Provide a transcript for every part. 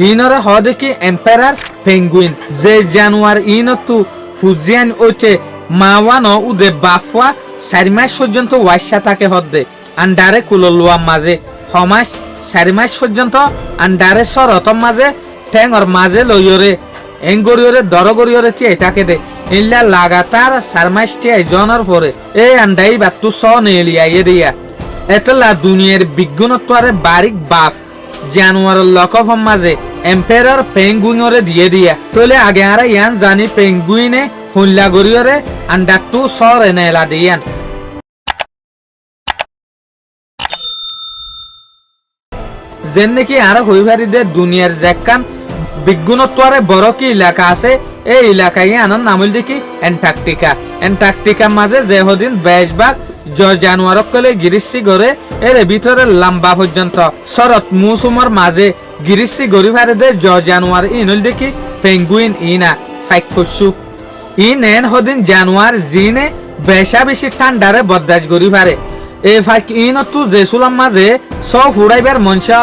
ইনরে হ দেখি empire penguin যে জানুয়ার ইনতু ফুজিয়ান ওচে মাওয়ানো উদে বাফওয়া 4 মাস পর্যন্ত ওয়াইসা থাকে হদ্দে আন্ডারে কুললুয়া মাঝে হমাস 4 মাস পর্যন্ত আন্ডারে সরতম মাঝে ঠেঙর মাঝে লইয়রে এঙ্গরিয়রে দরগরিয়রে টি এটাকে দে ইল্লা লাগাতার 4 মাস টি জনের পরে এই আন্ডাই বাতু স নেলিয়া দিয়া এতলা দুনিয়ার বিজ্ঞানত্বরে বারিক বাপ জানুয়ার লকফ মাঝে এম্পায়ার পেঙ্গুইনরে দিয়ে দিয়া তোলে আগে আরা ইয়ান জানি পেঙ্গুইনে হুল্লা গরিয়রে আন্ডা তু সর এনেলা দিয়ান যেন নাকি আরো হইভারিদের দুনিয়ার জ্যাকান বিজ্ঞানত্বরে বড় কি এলাকা আছে এই এলাকায় আনার নাম হল দেখি এন্টার্কটিকা মাঝে যে হদিন 22 ভাগ জানুয়ারক কলে গিরিশ্রী গড়ে এর ভিতরে লম্বা পর্যন্ত শরৎ মৌসুমের মাঝে গিরিশ্রী গড়ি ভারে জানুয়ার ইনল দেখি পেঙ্গুইন ইনা ফাইক ফুসু ইন এন হদিন জানুয়ার জিনে বেশা বেশি ঠান্ডারে বদাস গড়ি ভারে এ ফাইক ইনতু যে সুলাম মাঝে সব হুড়াইবার মনসা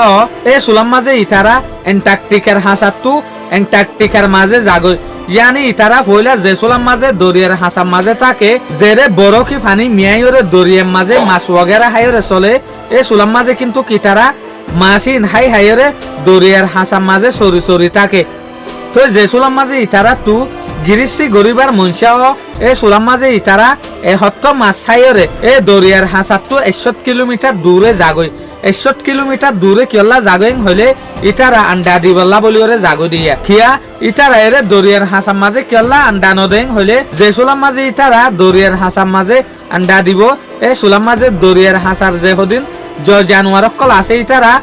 এ সুলাম মাঝে ইতারা এন্টার্কটিকার হাসাতু এন্টার্কটিকার মাঝে জাগয় ইয়ানি ইতারা ফইলা জেসুলাম মাঝে দরিয়ার হাসাম মাঝে থাকে জেরে বরফি ফানি মিয়াইরে দরিয়ার মাঝে মাছ ওয়াগেরা হাইরে চলে এ সুলাম মাঝে কিন্তু কিতারা মাসিন হাইরে দরিয়ার হাসাম মাঝে সরি সরি থাকে তো জেসুলাম মাঝে ইতারা তু গিরিশ্রী গরিবার মনসা এ সুলাম মাঝে ইতারা এ হত্ত মাছ হাইরে এ দরিয়ার হাসাতু 100 কিলোমিটার দূরে জাগয় 100 কিলোমিটার দূরে কিয়ল্লা জাগইং হইলে ইতারা আন্ডা দিবল্লা বলিওরে জাগো দিয়া খিয়া ইতারা এরে দরিয়ার হাসাম মাঝে কিয়ল্লা আন্ডা নদেং হইলে যে সুলাম মাঝে ইতারা দরিয়ার হাসাম মাঝে আন্ডা দিব এ সুলাম মাঝে দরিয়ার হাসার যে হদিন জানুয়ার কল আছে ইতারা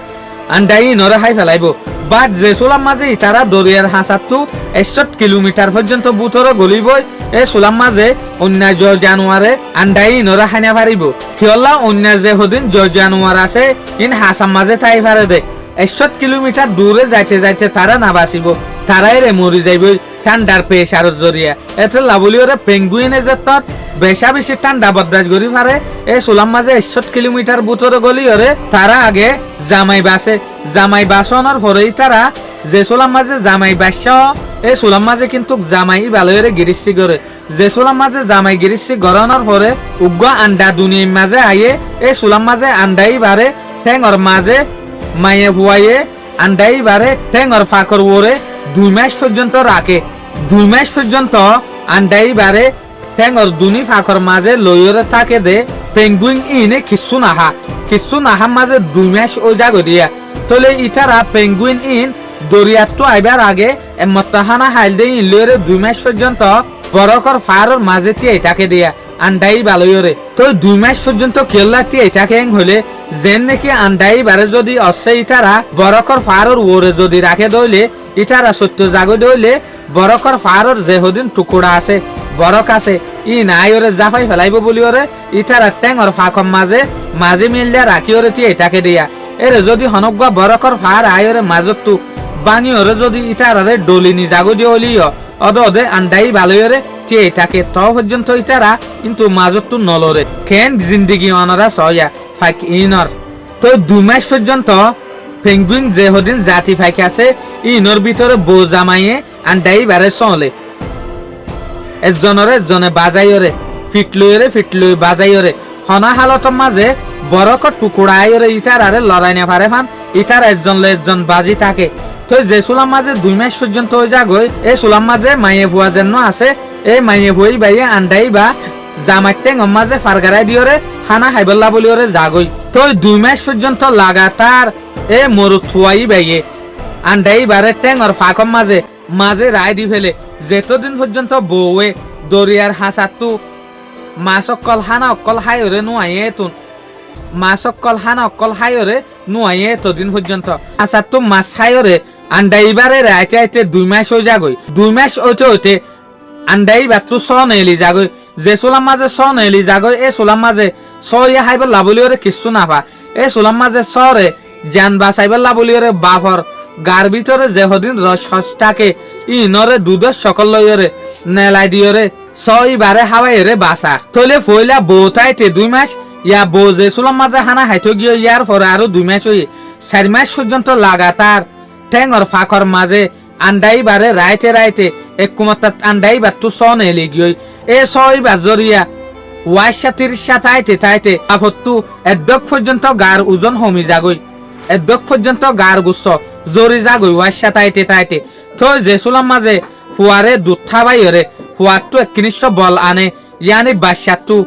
আন্ডাই নরে হাই ফেলাইব বাট যে সুলাম মাঝে ইতারা দরিয়ার হাসাতু 100 কিলোমিটার পর্যন্ত বুতর গলিবই এ সুলাম মাঝে অন্য জানুয়ারে আন্ডাই নরে হাইনা পারিব কিয়ল্লা অন্য যে হদিন জানুয়ার আছে ইন হাসাম মাঝে তাই পারে দে 100 কিলোমিটার দূরে যাইতে যাইতে তারা না বাঁচিব তারাই রে মরি যাইব ঠান্ডার প্রেসারের জরিয়া এতে লাবলিওরে পেঙ্গুইনে যে তত বেশা বেশি ঠান্ডা বদাস গরি পারে এ সুলাম মাঝে 100 কিলোমিটার বুতরে গলিওরে তারা আগে জামাই বাসনের পরেই তারা যে সুলাম মাঝে জামাই বাসা এ সুলাম মাঝে কিন্তু জামাই ভালোরে গিরিশ্রী করে যে সুলাম মাঝে জামাই গিরিশ্রী গড়ানোর পরে উগ্র আন্ডা দুনিয়ার মাঝে আইয়ে এ সুলাম মাঝে আন্ডাই বারে ঠেঙর মাঝে মায়ে হুয়াইয়ে আন্ডাই বারে ঠেঙর ফাঁকর ওরে 2 মাস পর্যন্ত রাখে 2 মাস পর্যন্ত আন্ডাই বারে ঠেঙর দুনি ফাঁকর মাঝে লইরে থাকে দে পেঙ্গুইন ইনে কিচ্ছু নাহা মাঝে 2 মাস ওই জাগো দিয়া তোলে ইটারা পেঙ্গুইন ইন দরিয়াত আইবার আগে এমতাহানা হাইল দে ইন লইরে 2 মাস পর্যন্ত বরকর ফারর মাঝে টি এটাকে দিয়া আন্ডাই ভালোইরে তো 2 মাস পর্যন্ত কেল্লাটি এটাকে হলে যেন নাকি আন্ডাই বারে যদি অসে ইটারা বরকর ফারর ওরে যদি রাখে দইলে ইটারা সত্য জাগো দইলে বরকর ফারর যে হদিন টুকুরা আছে বরক আছে ই নাই ওরে জাফাই ফেলাইব বলি ওরে ইটারা টেঙর ফাঁকম মাঝে মিললে রাখি ওরে টি এটাকে দিয়া এরে যদি হনজ্ঞা বরকর ফার আয়রে মাজতু বাঙি ওরে যদি ইটারারে ডলিনি জাগো দিওলিও অদে আন্ডাই ভালোইরে টি এটাকে তো পর্যন্ত ইটারা কিন্তু মাজতু নলরে কেন জিন্দিগি অনরা সয়া ফাইক ইনর তো 2 মাস পর্যন্ত পেঙ্গুইন যে হদিন জাতি ফাইক আছে ইনর ভিতরে বো জামাইয়ে আন্ডাই বারে চলে এজনে বাজাইরে ফিটলুই বাজাইরে হনা হালতর মাঝে বরকর টুকুড়াইরে ইটারারে লড়াই না পারে ফান ইটার একজন বাজি থাকে তো যে সুলাম মাঝে 2 মাস পর্যন্ত হয়ে যাগই এই সুলাম মাঝে মাইয়ে ভুয়া যেন আছে এই মাইয়ে ভুই বাইয়ে আন্ডাই বা জামাইতে মাঝে ফারগারাই দিওরে খানা হাইবল্লা বলিওরে যাগই তো 2 মাস পর্যন্ত লাগাতার এ মরু থুয়াই বাইয়ে আন্ডাই বারে টেঙর ফাঁকম মাঝে রায় দি ফেলে যেতদিন পর্যন্ত বউয়ে দরিয়ার হাসাতু মাছ অকল হানা অকল হাইরে নুয়াইয়ে তুন মাছ অকল হানা অকল হাইরে নুয়াইয়ে তদিন পর্যন্ত হাসাতু মাছ হাইরে আন্ডাই বারে রাইতে আইতে 2 মাস হয়ে যাগই 2 মাস হইতে আন্ডাই বাতু সন এলি যাগই যে সুলাম মাঝে সন এলি যাগই এ সুলাম মাঝে সইয়া হাইবার লাবলিওরে কিচ্ছু নাফা এ সুলাম মাঝে সরে জান বাসাইবার লাবলিওরে বাফর গার ভিতরে যে হদিন রসটাকে ইনরে দুধের সকল লইরে নেলাই দিওরে সই বারে হাওয়াইরে বাসা তলে ফইলা বউতাইতে 2 মাস ইয়া বউ যে সুলাম মাঝে হানা হাইতো গিয়ে ইয়ার পরে আরো 2 মাস হই 4 মাস পর্যন্ত লাগাতার ঠেঙর ফাঁকর মাঝে আন্ডাই বারে রাইতে রাইতে এক কুমাত্তাত আন্ডাই বা তু সন এলি গিয়ে এ সই বা জরিয়া ওয়াইশা তিরিশা তাইতে তাইতে আপত্তু এদ্যক পর্যন্ত গার ওজন হমি যাগই এদ্যক পর্যন্ত গার গুচ্ছ জরি যাগই ওয়াইশা তাইতে তাইতে তো যে সুলাম মাঝে ফুয়ারে দুধ থাবাইরে ফুয়ারটু একনিশ্চ বল আনে ইয়ানি বাসাতু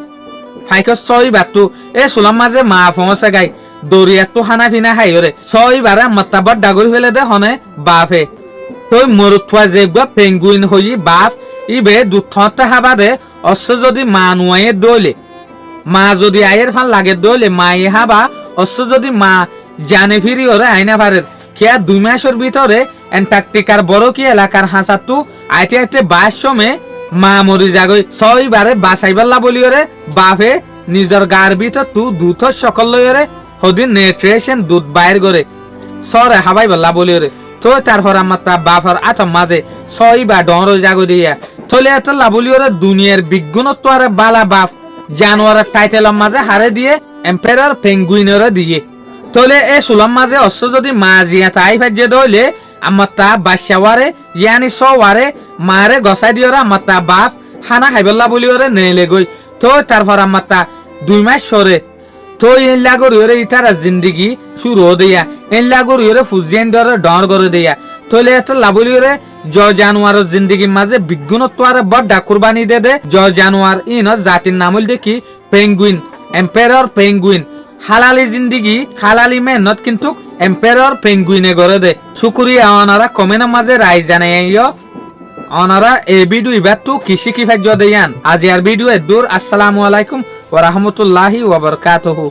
ফাইক ছয় বাতু এ সুলাম মাঝে মা ফঙসে গাই দরিয়াতু হানা ফিনা হাইরে ছয় বারে মতাবর ডাগরি ফেলে দে হনে বাফে তই মরুথুয়া যে গুয়া পেঙ্গুইন হই বাপ ইবে দুধতে হাবা দে অশ্ব যদি মা নুয়ে দইলে মা যদি আয়ের ফান লাগে দইলে মায়ে হাবা অশ্ব যদি মা জানে ফিরি ওরে আইনা পারের কেয়া 2 মাসের ভিতরে অ্যান্টার্কটিকার বড় কি এলাকার হাসাতু আইতে আইতে 22 মে মা মরি যাগই ছয় বারে বাসাইবাল্লা বলি ওরে বাপে নিজের গার ভিতর তু দুধ সকল লইরে হদিন নেট্রেশন দুধ বাইর করে সরে হাবাই বাল্লা বলি ওরে তো তারপর আমার তা বাপর আতম মাঝে ছয় বা ডর জাগো দিয়া থলে এত লাবলি ওরে দুনিয়ার বিজ্ঞানত্ব আরে বালা বাপ জানোয়ারের টাইটেলের মাঝে হারে দিয়ে এম্পায়ার পেঙ্গুইনের দিয়ে তলে এ সুলাম মাঝে অস্ত্র যদি মা জিয়া তাই ফাজে দইলে আমার তা বাসাওয়ারে ইয়ানি সওয়ারে মারে গসাই দিওরা আমার তা বাপ হানা খাইবল্লা বলি ওরে নেলে গই তো তারপর আমার তা 2 মাস সরে তো এন লাগরি ওরে ইতারা জিন্দেগি শুরু দিয়া এন লাগরি ওরে ফুজিয়েন ধরে ডর করে দিয়া তলে এত লাবলি ওরে জ জানুয়ারের জিন্দেগির মাঝে বিজ্ঞানত্ব আরে বড় কুরবানি দে দে জ জানুয়ার ইন জাতির নামল দেখি পেঙ্গুইন এম্পায়ার পেঙ্গুইন হালালি জিন্দেগি হালালি মেহনত কিন্তু এম্পায়ার পেঙ্গুইনে গড়ে দে শুকুরিয়া অনারা কমেন্টের মাঝে রায় জানাইও অনারা এই ভিডিও ইবার তো কৃষি কি ভাগ্য দেয়ান আজ আর ভিডিও দূর আসসালামু আলাইকুম ওয়া রাহমাতুল্লাহি ওয়া বারাকাতুহু।